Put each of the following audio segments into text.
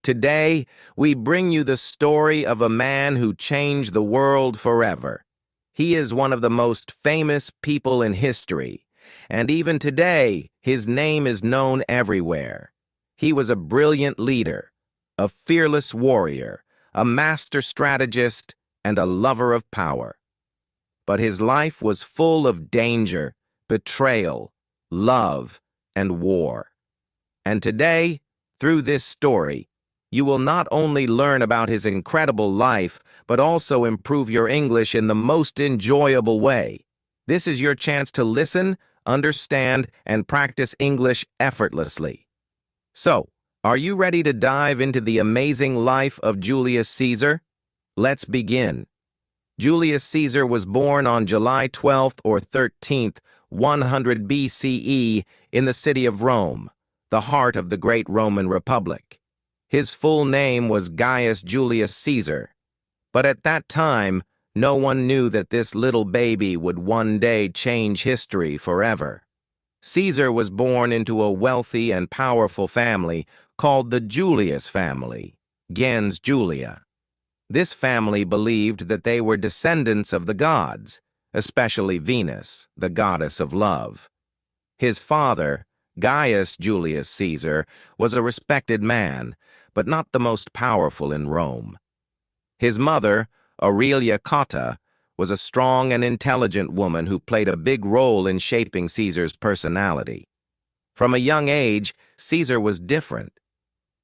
Today, we bring you the story of a man who changed the world forever. He is one of the most famous people in history, and even today, his name is known everywhere. He was a brilliant leader, a fearless warrior, a master strategist, and a lover of power. But his life was full of danger, betrayal, love, and war. And today, through this story, you will not only learn about his incredible life, but also improve your English in the most enjoyable way. This is your chance to listen, understand, and practice English effortlessly. So, are you ready to dive into the amazing life of Julius Caesar? Let's begin. Julius Caesar was born on July 12th or 13th, 100 BCE, in the city of Rome, the heart of the great Roman Republic. His full name was Gaius Julius Caesar, but at that time, no one knew that this little baby would one day change history forever. Caesar was born into a wealthy and powerful family called the Julius family, gens Julia. This family believed that they were descendants of the gods, especially Venus, the goddess of love. His father, Gaius Julius Caesar, was a respected man, but not the most powerful in Rome. His mother, Aurelia Cotta, was a strong and intelligent woman who played a big role in shaping Caesar's personality. From a young age, Caesar was different.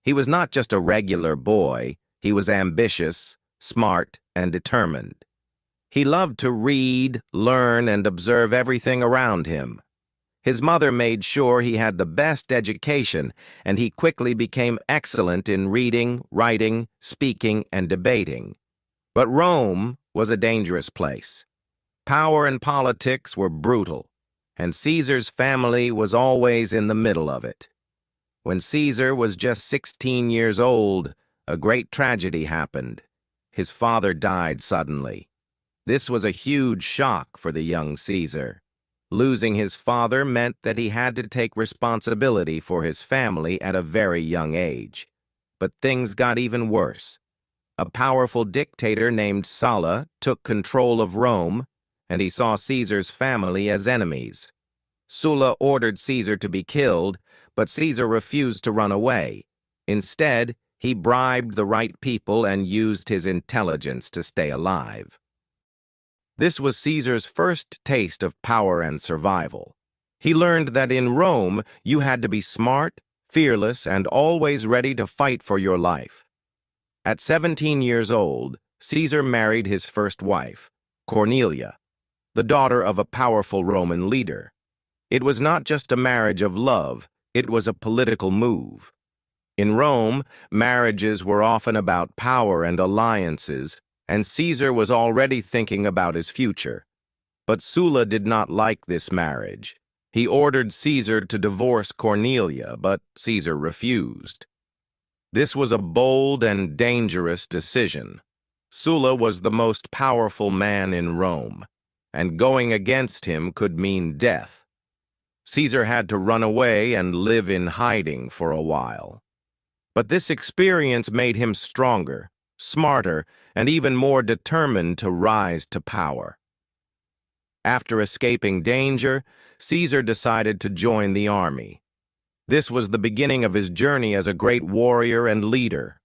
He was not just a regular boy, he was ambitious, smart, and determined. He loved to read, learn, and observe everything around him. His mother made sure he had the best education, and he quickly became excellent in reading, writing, speaking, and debating. But Rome was a dangerous place. Power and politics were brutal, and Caesar's family was always in the middle of it. When Caesar was just 16 years old, a great tragedy happened. His father died suddenly. This was a huge shock for the young Caesar. Losing his father meant that he had to take responsibility for his family at a very young age. But things got even worse. A powerful dictator named Sulla took control of Rome, and he saw Caesar's family as enemies. Sulla ordered Caesar to be killed, but Caesar refused to run away. Instead, he bribed the right people and used his intelligence to stay alive. This was Caesar's first taste of power and survival. He learned that in Rome, you had to be smart, fearless, and always ready to fight for your life. At 17 years old, Caesar married his first wife, Cornelia, the daughter of a powerful Roman leader. It was not just a marriage of love, it was a political move. In Rome, marriages were often about power and alliances, and Caesar was already thinking about his future. But Sulla did not like this marriage. He ordered Caesar to divorce Cornelia, but Caesar refused. This was a bold and dangerous decision. Sulla was the most powerful man in Rome, and going against him could mean death. Caesar had to run away and live in hiding for a while. But this experience made him stronger, smarter, and even more determined to rise to power. After escaping danger, Caesar decided to join the army. This was the beginning of his journey as a great warrior and leader.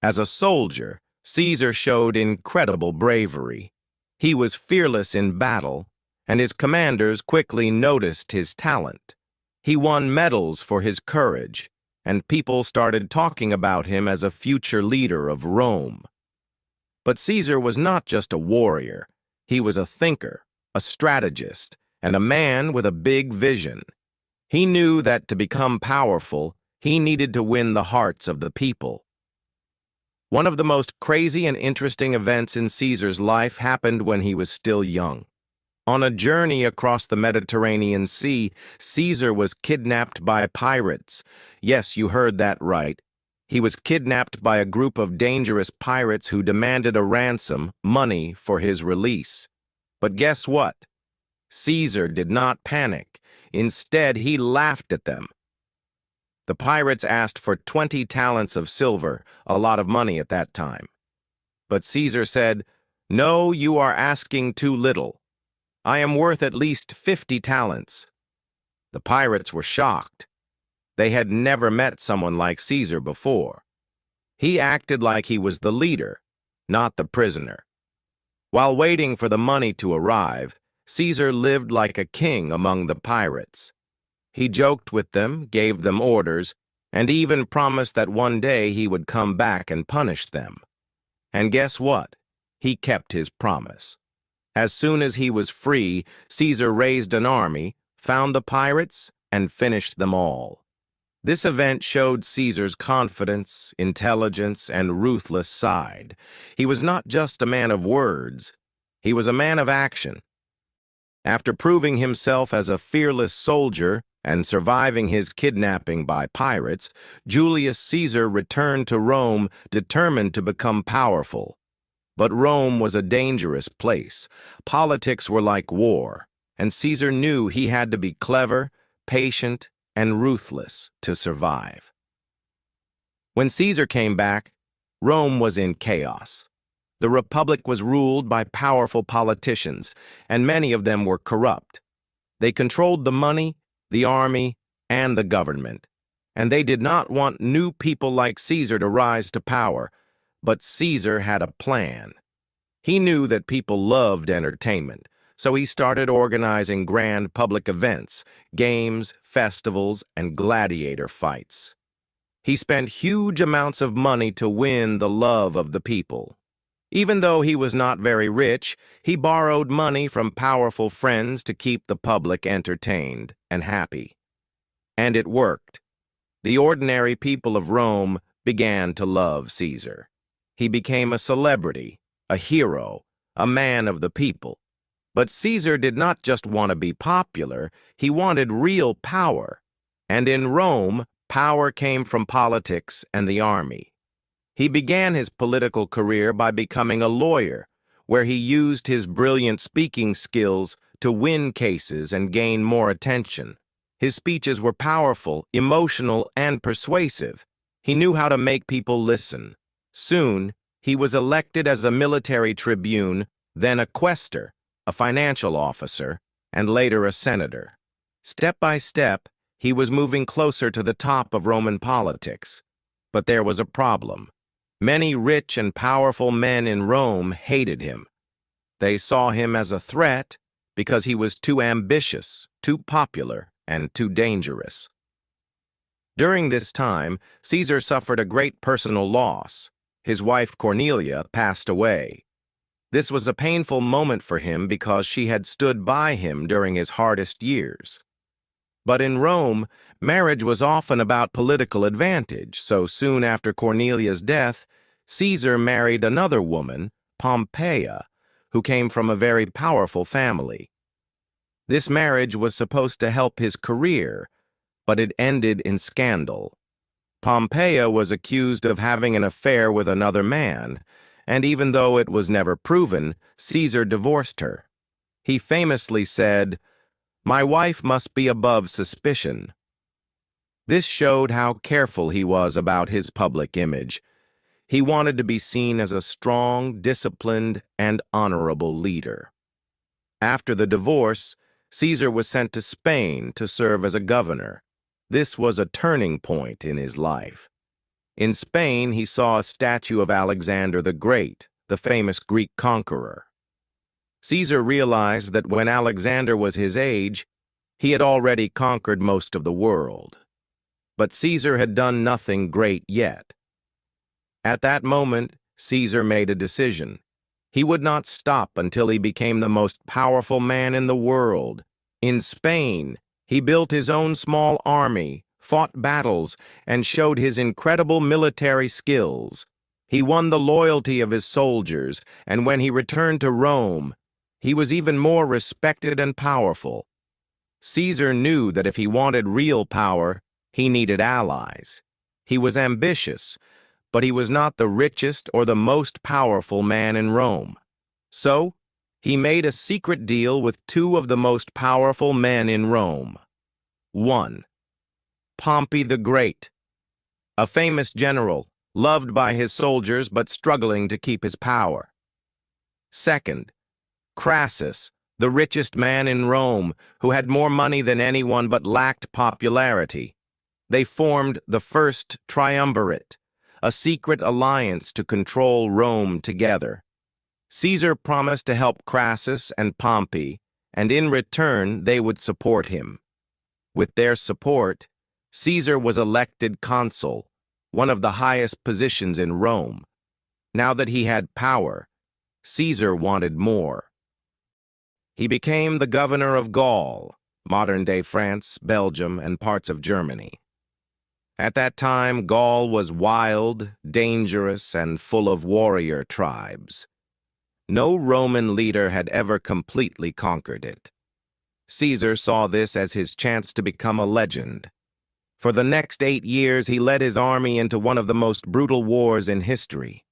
As a soldier, Caesar showed incredible bravery. He was fearless in battle, and his commanders quickly noticed his talent. He won medals for his courage, and people started talking about him as a future leader of Rome. But Caesar was not just a warrior. He was a thinker, a strategist, and a man with a big vision. He knew that to become powerful, he needed to win the hearts of the people. One of the most crazy and interesting events in Caesar's life happened when he was still young. On a journey across the Mediterranean Sea, Caesar was kidnapped by pirates. Yes, you heard that right. He was kidnapped by a group of dangerous pirates who demanded a ransom, money, for his release. But guess what? Caesar did not panic. Instead, he laughed at them. The pirates asked for 20 talents of silver, a lot of money at that time. But Caesar said, "No, you are asking too little. I am worth at least 50 talents." The pirates were shocked. They had never met someone like Caesar before. He acted like he was the leader, not the prisoner. While waiting for the money to arrive, Caesar lived like a king among the pirates. He joked with them, gave them orders, and even promised that one day he would come back and punish them. And guess what? He kept his promise. As soon as he was free, Caesar raised an army, found the pirates, and finished them all. This event showed Caesar's confidence, intelligence, and ruthless side. He was not just a man of words, he was a man of action. After proving himself as a fearless soldier and surviving his kidnapping by pirates, Julius Caesar returned to Rome determined to become powerful. But Rome was a dangerous place. Politics were like war, and Caesar knew he had to be clever, patient, and ruthless to survive. When Caesar came back, Rome was in chaos. The Republic was ruled by powerful politicians, and many of them were corrupt. They controlled the money, the army, and the government, and they did not want new people like Caesar to rise to power. But Caesar had a plan. He knew that people loved entertainment, so he started organizing grand public events, games, festivals, and gladiator fights. He spent huge amounts of money to win the love of the people. Even though he was not very rich, he borrowed money from powerful friends to keep the public entertained and happy. And it worked. The ordinary people of Rome began to love Caesar. He became a celebrity, a hero, a man of the people. But Caesar did not just want to be popular, he wanted real power. And in Rome, power came from politics and the army. He began his political career by becoming a lawyer, where he used his brilliant speaking skills to win cases and gain more attention. His speeches were powerful, emotional, and persuasive. He knew how to make people listen. Soon, he was elected as a military tribune, then a quaestor, a financial officer, and later a senator. Step by step, he was moving closer to the top of Roman politics. But there was a problem. Many rich and powerful men in Rome hated him. They saw him as a threat because he was too ambitious, too popular, and too dangerous. During this time, Caesar suffered a great personal loss. His wife Cornelia passed away. This was a painful moment for him because she had stood by him during his hardest years. But in Rome, marriage was often about political advantage, so soon after Cornelia's death, Caesar married another woman, Pompeia, who came from a very powerful family. This marriage was supposed to help his career, but it ended in scandal. Pompeia was accused of having an affair with another man, and even though it was never proven, Caesar divorced her. He famously said, "My wife must be above suspicion." This showed how careful he was about his public image. He wanted to be seen as a strong, disciplined, and honorable leader. After the divorce, Caesar was sent to Spain to serve as a governor. This was a turning point in his life. In Spain, he saw a statue of Alexander the Great, the famous Greek conqueror. Caesar realized that when Alexander was his age, he had already conquered most of the world. But Caesar had done nothing great yet. At that moment, Caesar made a decision. He would not stop until he became the most powerful man in the world. In Spain, he built his own small army, fought battles, and showed his incredible military skills. He won the loyalty of his soldiers, and when he returned to Rome, he was even more respected and powerful. Caesar knew that if he wanted real power, he needed allies. He was ambitious, but he was not the richest or the most powerful man in Rome. So, he made a secret deal with two of the most powerful men in Rome. 1. Pompey the Great, a famous general, loved by his soldiers but struggling to keep his power. Second, Crassus, the richest man in Rome, who had more money than anyone but lacked popularity. They formed the First Triumvirate, a secret alliance to control Rome together. Caesar promised to help Crassus and Pompey, and in return they would support him. With their support, Caesar was elected consul, one of the highest positions in Rome. Now that he had power, Caesar wanted more. He became the governor of Gaul, modern-day France, Belgium, and parts of Germany. At that time, Gaul was wild, dangerous, and full of warrior tribes. No Roman leader had ever completely conquered it. Caesar saw this as his chance to become a legend. For the next 8 years, he led his army into one of the most brutal wars in history.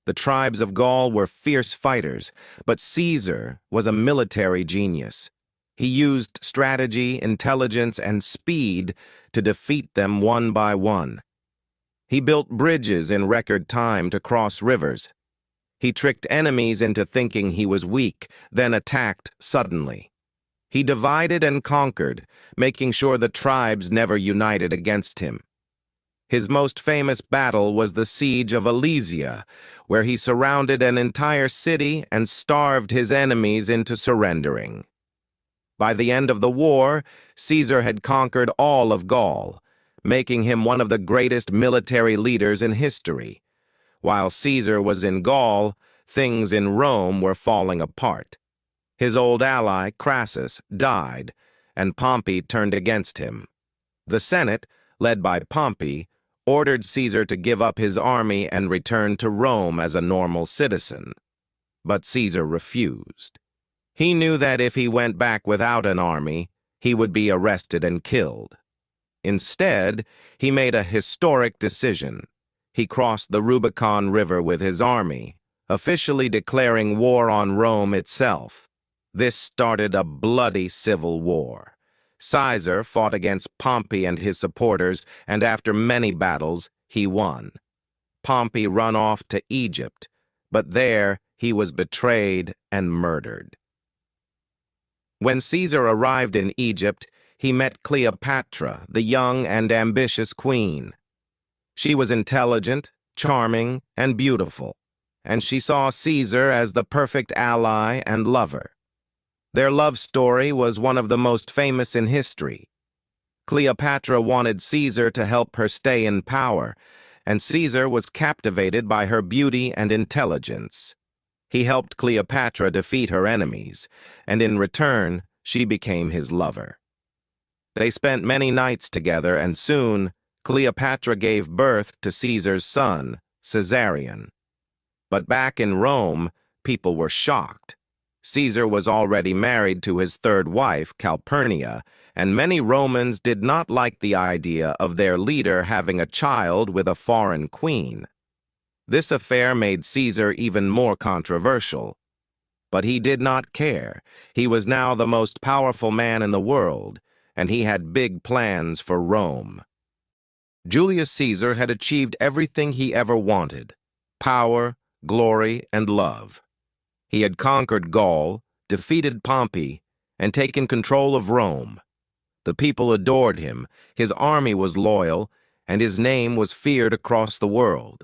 The tribes of Gaul were fierce fighters, but Caesar was a military genius. He used strategy, intelligence, and speed to defeat them one by one. He built bridges in record time to cross rivers. He tricked enemies into thinking he was weak, then attacked suddenly. He divided and conquered, making sure the tribes never united against him. His most famous battle was the siege of Alesia, where he surrounded an entire city and starved his enemies into surrendering. By the end of the war, Caesar had conquered all of Gaul, making him one of the greatest military leaders in history. While Caesar was in Gaul, things in Rome were falling apart. His old ally, Crassus, died, and Pompey turned against him. The Senate, led by Pompey, ordered Caesar to give up his army and return to Rome as a normal citizen. But Caesar refused. He knew that if he went back without an army, he would be arrested and killed. Instead, he made a historic decision. He crossed the Rubicon River with his army, officially declaring war on Rome itself. This started a bloody civil war. Caesar fought against Pompey and his supporters, and after many battles, he won. Pompey ran off to Egypt, but there he was betrayed and murdered. When Caesar arrived in Egypt, he met Cleopatra, the young and ambitious queen. She was intelligent, charming, and beautiful, and she saw Caesar as the perfect ally and lover. Their love story was one of the most famous in history. Cleopatra wanted Caesar to help her stay in power, and Caesar was captivated by her beauty and intelligence. He helped Cleopatra defeat her enemies, and in return, she became his lover. They spent many nights together, and soon, Cleopatra gave birth to Caesar's son, Caesarion. But back in Rome, people were shocked. Caesar was already married to his third wife, Calpurnia, and many Romans did not like the idea of their leader having a child with a foreign queen. This affair made Caesar even more controversial. But he did not care. He was now the most powerful man in the world, and he had big plans for Rome. Julius Caesar had achieved everything he ever wanted: power, glory, and love. He had conquered Gaul, defeated Pompey, and taken control of Rome. The people adored him, his army was loyal, and his name was feared across the world.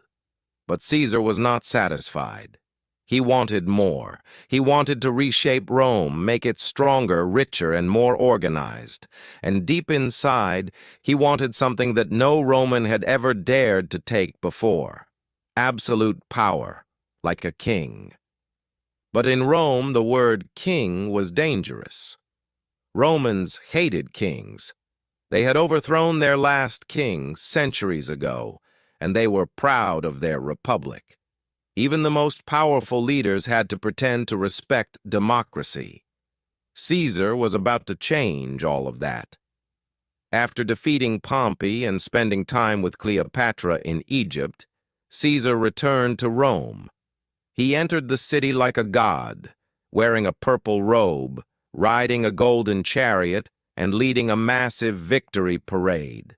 But Caesar was not satisfied. He wanted more. He wanted to reshape Rome, make it stronger, richer, and more organized. And deep inside, he wanted something that no Roman had ever dared to take before: absolute power, like a king. But in Rome, the word king was dangerous. Romans hated kings. They had overthrown their last king centuries ago, and they were proud of their republic. Even the most powerful leaders had to pretend to respect democracy. Caesar was about to change all of that. After defeating Pompey and spending time with Cleopatra in Egypt, Caesar returned to Rome. He entered the city like a god, wearing a purple robe, riding a golden chariot, and leading a massive victory parade.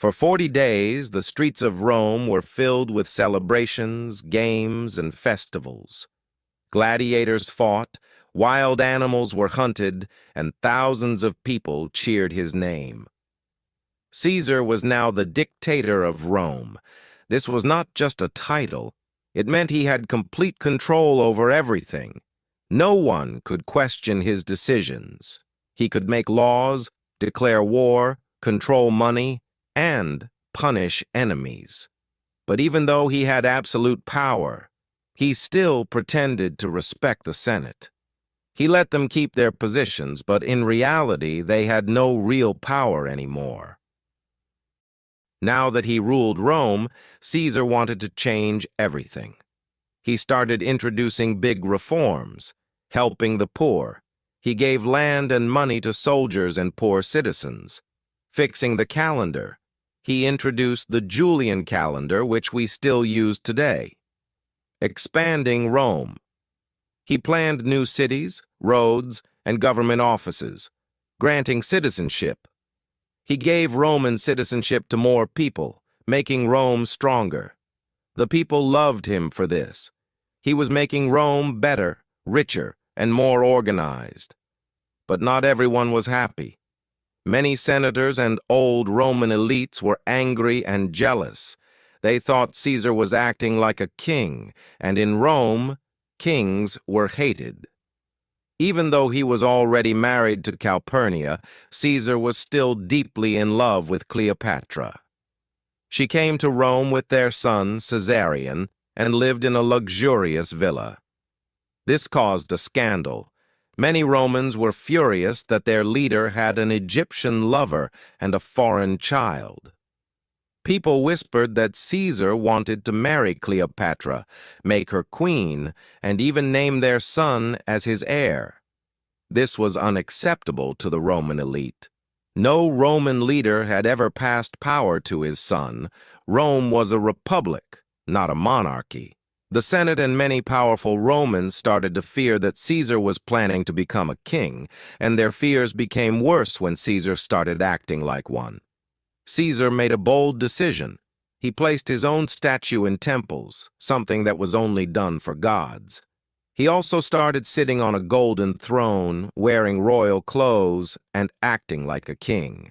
For 40 days, the streets of Rome were filled with celebrations, games, and festivals. Gladiators fought, wild animals were hunted, and thousands of people cheered his name. Caesar was now the dictator of Rome. This was not just a title. It meant he had complete control over everything. No one could question his decisions. He could make laws, declare war, control money, and punish enemies. But even though he had absolute power, he still pretended to respect the Senate. He let them keep their positions, but in reality, they had no real power anymore. Now that he ruled Rome, Caesar wanted to change everything. He started introducing big reforms, helping the poor. He gave land and money to soldiers and poor citizens, fixing the calendar. He introduced the Julian calendar, which we still use today. Expanding Rome. He planned new cities, roads, and government offices, granting citizenship. He gave Roman citizenship to more people, making Rome stronger. The people loved him for this. He was making Rome better, richer, and more organized. But not everyone was happy. Many senators and old Roman elites were angry and jealous. They thought Caesar was acting like a king, and in Rome, kings were hated. Even though he was already married to Calpurnia, Caesar was still deeply in love with Cleopatra. She came to Rome with their son, Caesarion, and lived in a luxurious villa. This caused a scandal. Many Romans were furious that their leader had an Egyptian lover and a foreign child. People whispered that Caesar wanted to marry Cleopatra, make her queen, and even name their son as his heir. This was unacceptable to the Roman elite. No Roman leader had ever passed power to his son. Rome was a republic, not a monarchy. The Senate and many powerful Romans started to fear that Caesar was planning to become a king, and their fears became worse when Caesar started acting like one. Caesar made a bold decision. He placed his own statue in temples, something that was only done for gods. He also started sitting on a golden throne, wearing royal clothes, and acting like a king.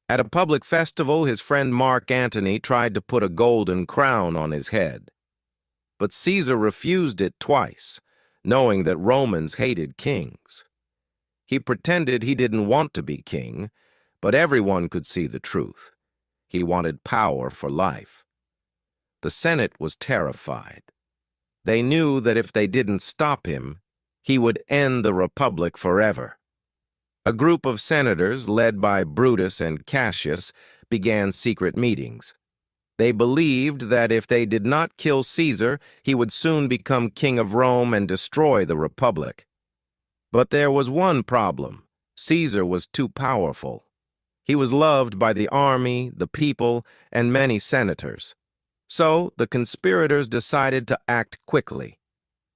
At a public festival, his friend Mark Antony tried to put a golden crown on his head. But Caesar refused it twice, knowing that Romans hated kings. He pretended he didn't want to be king, but everyone could see the truth. He wanted power for life. The Senate was terrified. They knew that if they didn't stop him, he would end the Republic forever. A group of senators, led by Brutus and Cassius, began secret meetings. They believed that if they did not kill Caesar, he would soon become king of Rome and destroy the Republic. But there was one problem. Caesar was too powerful. He was loved by the army, the people, and many senators. So the conspirators decided to act quickly.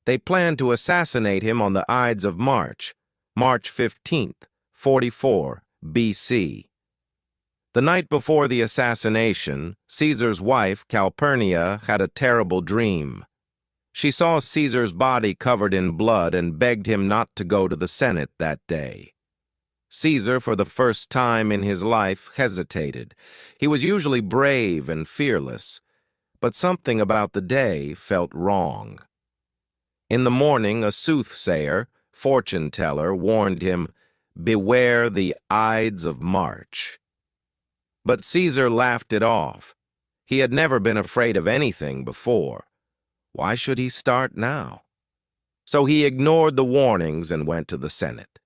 They planned to assassinate him on the Ides of March, March 15th, 44 BC. The night before the assassination, Caesar's wife, Calpurnia, had a terrible dream. She saw Caesar's body covered in blood and begged him not to go to the Senate that day. Caesar, for the first time in his life, hesitated. He was usually brave and fearless, but something about the day felt wrong. In the morning, a soothsayer, fortune-teller, warned him, "Beware the Ides of March." But Caesar laughed it off. He had never been afraid of anything before. Why should he start now? So he ignored the warnings and went to the Senate.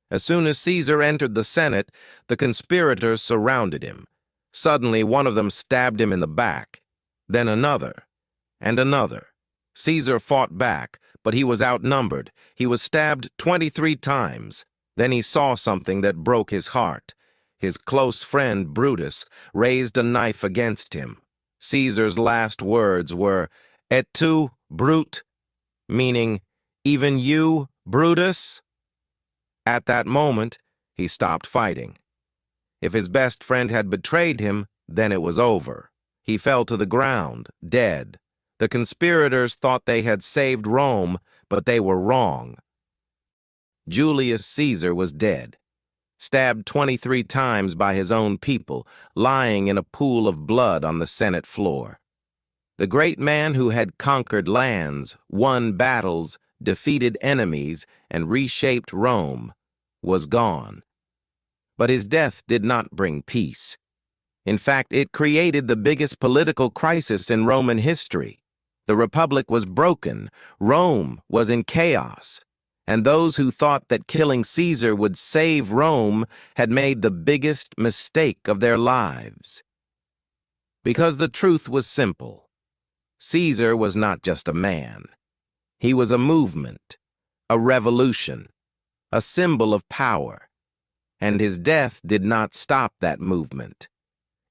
As soon as Caesar entered the Senate, the conspirators surrounded him. Suddenly, one of them stabbed him in the back, then another, and another. Caesar fought back, but he was outnumbered. He was stabbed 23 times. Then he saw something that broke his heart. His close friend, Brutus, raised a knife against him. Caesar's last words were, "Et tu, Brute," meaning, "Even you, Brutus?" At that moment, he stopped fighting. If his best friend had betrayed him, Then it was over. He fell to the ground, dead. The conspirators thought they had saved Rome, but they were wrong. Julius Caesar was dead, stabbed 23 times by his own people, lying in a pool of blood on the Senate floor. The great man who had conquered lands, won battles, defeated enemies, and reshaped Rome was gone. But his death did not bring peace. In fact, it created the biggest political crisis in Roman history. The Republic was broken, Rome was in chaos, and those who thought that killing Caesar would save Rome had made the biggest mistake of their lives. Because the truth was simple. Caesar was not just a man. He was a movement, a revolution, a symbol of power. And his death did not stop that movement.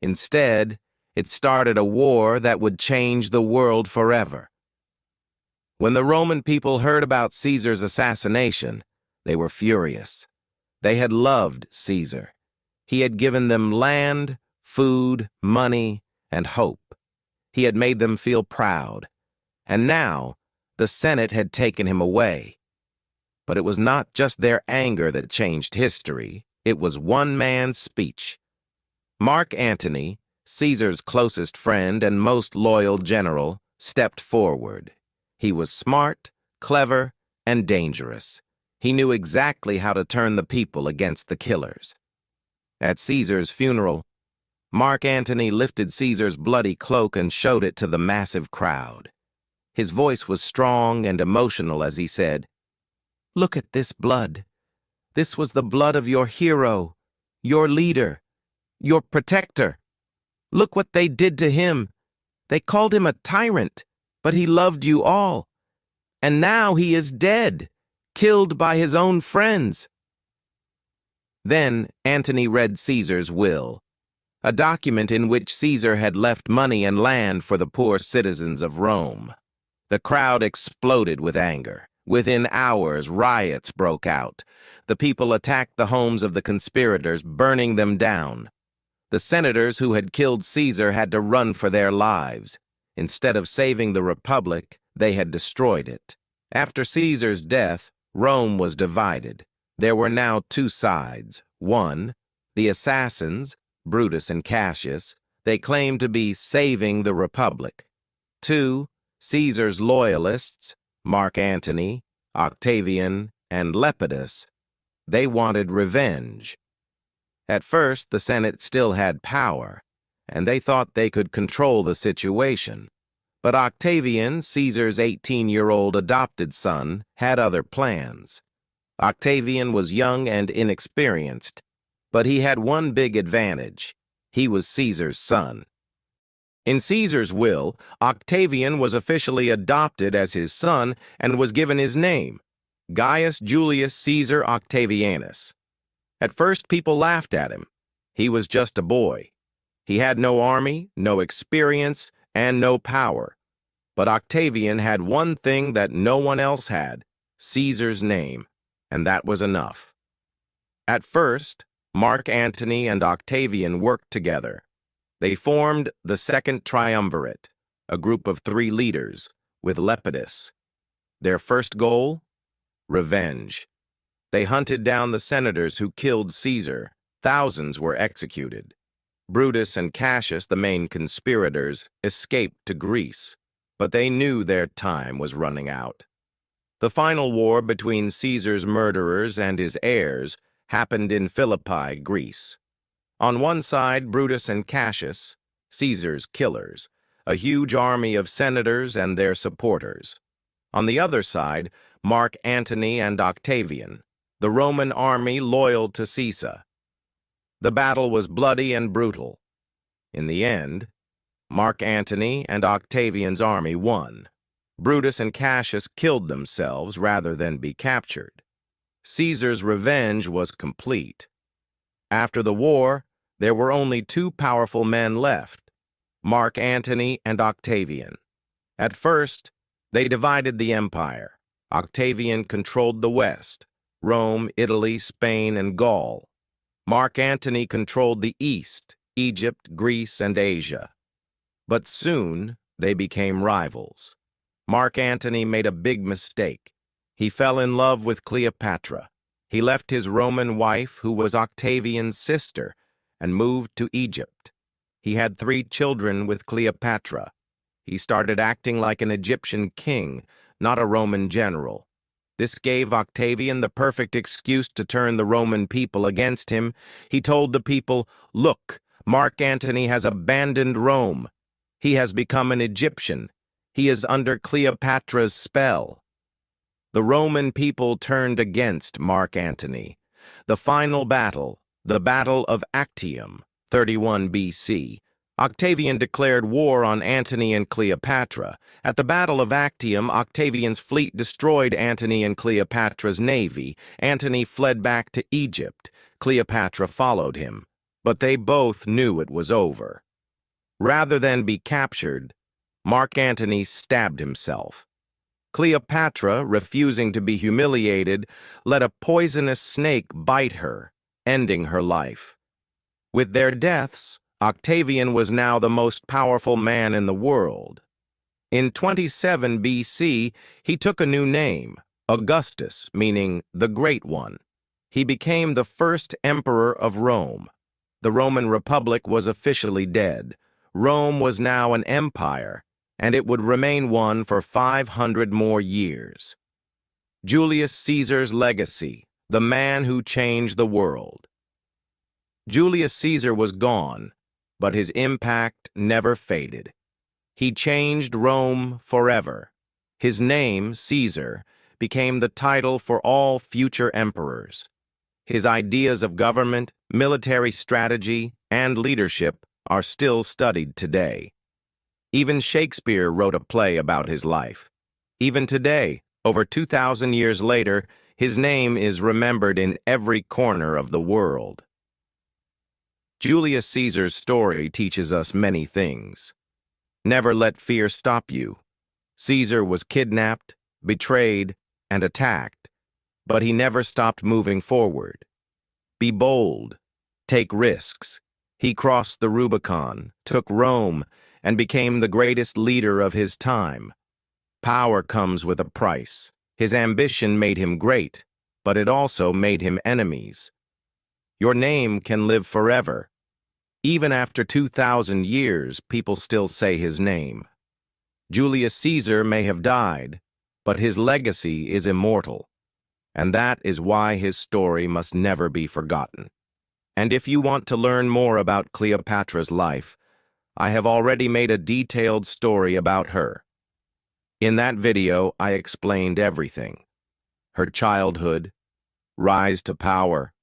Instead, it started a war that would change the world forever. When the Roman people heard about Caesar's assassination, they were furious. They had loved Caesar. He had given them land, food, money, and hope. He had made them feel proud. And now, the Senate had taken him away. But it was not just their anger that changed history. It was one man's speech. Mark Antony, Caesar's closest friend and most loyal general, stepped forward. He was smart, clever, and dangerous. He knew exactly how to turn the people against the killers. At Caesar's funeral, Mark Antony lifted Caesar's bloody cloak and showed it to the massive crowd. His voice was strong and emotional as he said, "Look at this blood. This was the blood of your hero, your leader, your protector. Look what they did to him. They called him a tyrant, but he loved you all. And now he is dead, killed by his own friends." Then Antony read Caesar's will, a document in which Caesar had left money and land for the poor citizens of Rome. The crowd exploded with anger. Within hours, riots broke out. The people attacked the homes of the conspirators, burning them down. The senators who had killed Caesar had to run for their lives. Instead of saving the Republic, they had destroyed it. After Caesar's death, Rome was divided. There were now two sides. One, the assassins, Brutus and Cassius. They claimed to be saving the Republic. Two, Caesar's loyalists, Mark Antony, Octavian, and Lepidus. They wanted revenge. At first, the Senate still had power, and they thought they could control the situation. But Octavian, Caesar's 18-year-old adopted son, had other plans. Octavian was young and inexperienced, but he had one big advantage. He was Caesar's son. In Caesar's will, Octavian was officially adopted as his son and was given his name, Gaius Julius Caesar Octavianus. At first, people laughed at him. He was just a boy. He had no army, no experience, and no power. But Octavian had one thing that no one else had, Caesar's name, and that was enough. At first, Mark Antony and Octavian worked together. They formed the Second Triumvirate, a group of 3 leaders, with Lepidus. Their first goal? Revenge. They hunted down the senators who killed Caesar. Thousands were executed. Brutus and Cassius, the main conspirators, escaped to Greece, but they knew their time was running out. The final war between Caesar's murderers and his heirs happened in Philippi, Greece. On one side, Brutus and Cassius, Caesar's killers, a huge army of senators and their supporters. On the other side, Mark Antony and Octavian, the Roman army loyal to Caesar. The battle was bloody and brutal. In the end, Mark Antony and Octavian's army won. Brutus and Cassius killed themselves rather than be captured. Caesar's revenge was complete. After the war, there were only 2 powerful men left, Mark Antony and Octavian. At first, they divided the empire. Octavian controlled the West, Rome, Italy, Spain, and Gaul. Mark Antony controlled the East, Egypt, Greece, and Asia. But soon they became rivals. Mark Antony made a big mistake. He fell in love with Cleopatra. He left his Roman wife, who was Octavian's sister, and moved to Egypt. He had 3 children with Cleopatra. He started acting like an Egyptian king, not a Roman general. This gave Octavian the perfect excuse to turn the Roman people against him. He told the people, "Look, Mark Antony has abandoned Rome. He has become an Egyptian. He is under Cleopatra's spell." The Roman people turned against Mark Antony. The final battle, the Battle of Actium, 31 BC, Octavian declared war on Antony and Cleopatra. At the Battle of Actium, Octavian's fleet destroyed Antony and Cleopatra's navy. Antony fled back to Egypt. Cleopatra followed him, but they both knew it was over. Rather than be captured, Mark Antony stabbed himself. Cleopatra, refusing to be humiliated, let a poisonous snake bite her, ending her life. With their deaths, Octavian was now the most powerful man in the world. In 27 BC, he took a new name, Augustus, meaning the Great One. He became the first emperor of Rome. The Roman Republic was officially dead. Rome was now an empire, and it would remain one for 500 more years. Julius Caesar's legacy, the man who changed the world. Julius Caesar was gone, but his impact never faded. He changed Rome forever. His name, Caesar, became the title for all future emperors. His ideas of government, military strategy, and leadership are still studied today. Even Shakespeare wrote a play about his life. Even today, over 2,000 years later, his name is remembered in every corner of the world. Julius Caesar's story teaches us many things. Never let fear stop you. Caesar was kidnapped, betrayed, and attacked, but he never stopped moving forward. Be bold. Take risks. He crossed the Rubicon, took Rome, and became the greatest leader of his time. Power comes with a price. His ambition made him great, but it also made him enemies. Your name can live forever. Even after 2,000 years, people still say his name. Julius Caesar may have died, but his legacy is immortal, and that is why his story must never be forgotten. And if you want to learn more about Cleopatra's life, I have already made a detailed story about her. In that video, I explained everything. Her childhood, rise to power,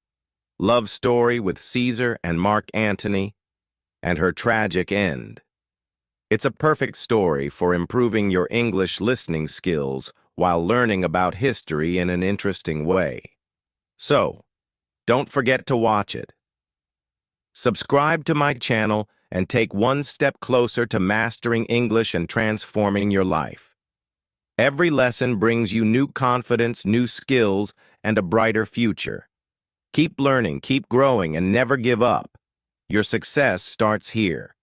love story with Caesar and Mark Antony, and her tragic end. It's a perfect story for improving your English listening skills while learning about history in an interesting way. So, don't forget to watch it. Subscribe to my channel and take one step closer to mastering English and transforming your life. Every lesson brings you new confidence, new skills, and a brighter future. Keep learning, keep growing, and never give up. Your success starts here.